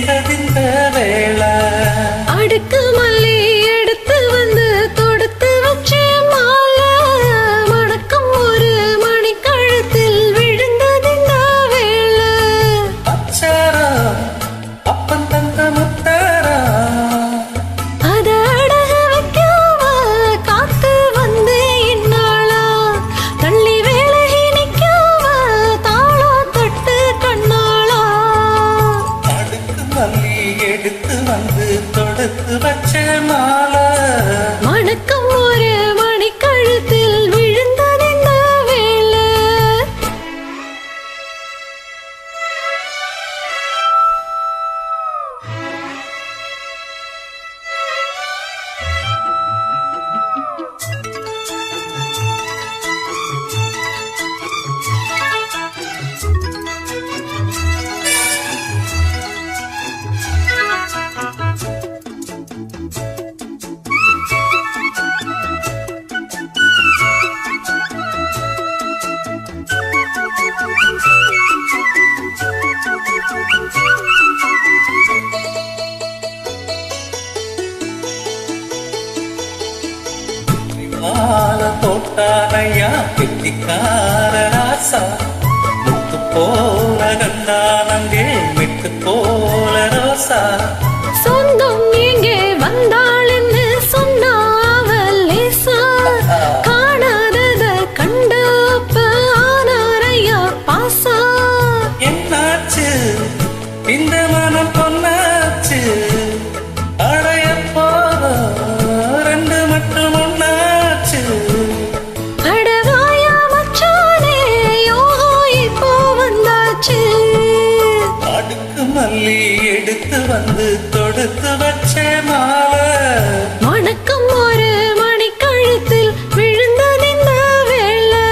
விழுந்ததிந்த வேளை அடுக்கு மல்லி எடுத்து வந்து தொடுத்து வச்ச மாலை மணக்கும் ஒரு மணி கழுத்தில் விழுந்ததிந்த வேளை அச்சாரா அப்பன் தந்த முத்தாரா அத அடக வைக்காம காத்து வந்து இந்நாளா தள்ளி வேலகி நிக்காம தாளா தொட்டு கண்ணாளா அடுக்கு மல்லி எடுத்து வந்து தொடுத்து வச்ச மாலை மணக்கம் ஒரு மணி கழுத்தில் விழுந்ததிந்த வேளை மாலை போட்டானையா கெட்டிக்கார ராசா முத்து போல கண்டானங்கே விட்டு போல ரோசா சொந்தம் எங்கே வந்தாள்னு சொன்னாவல் லேசா காணாதத கண்டு அப்ப ஆனாரையா பாசா என்னாச்சு இந்த மனம் பொன்னாச்சு அடைய போதும் ரெண்டு மட்டும் ஒன்னாச்சு அடவாயா மச்சானே யோகோ இப்போ வந்தாச்சு அடுக்கு மல்லி எடுத்து வந்து தொடுத்து வச்ச மாலை வணக்கம் ஒரு மணி கழுத்தில் விழுந்ததிந்த வேளை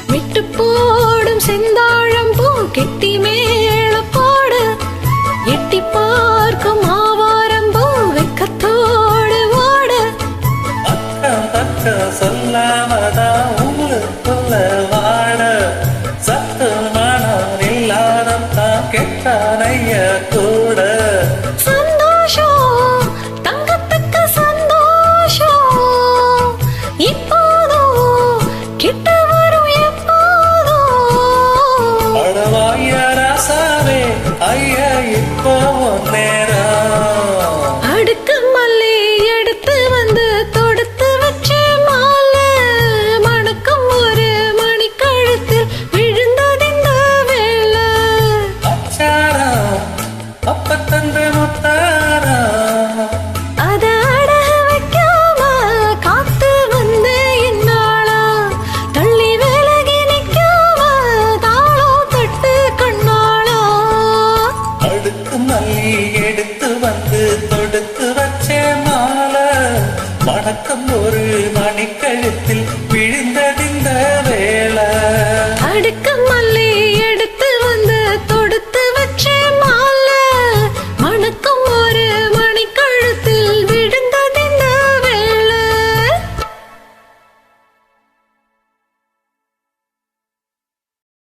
விட்டு போடும் செந்தாழம் பூ கெட்டி மேல போடு எட்டி பார்க்கும் ஆவாரம் பூ வெக்கத்தோடு ஓடு அக்கம் பக்கம் சொல்லாமதா உங்களுக்குள்ள வாழ சத்து மனம் இல்லாதத்தான் கெட்டானைய கூட சந்தோஷம் தங்கத்துக்கு சந்தோஷம் இப்போதோ கிட்ட வரும் எப்போதோ அடவாய ராசாவே ஐயா இப்போ நேரம் அடுக்கு மல்லி எடுத்து வந்து தொடுத்து வச்ச மாலை மணக்கம் ஒரு மணி கழுத்தில் விழுந்ததிந்த வேளை அச்சாரா அப்ப தந்த முத்தாரா அத அடக வைக்காம காத்து வந்து இந்நாளா தள்ளி விலகி நிக்காம தாளம் தொட்டு கண்ணாளா அடுக்கு மல்லி எடுத்து வந்து தொடுத்து வச்ச மாலை வணக்கம் ஒரு மணிக்கழுத்தில் விழுந்ததிந்த வேளை அடுக்கு மல்லி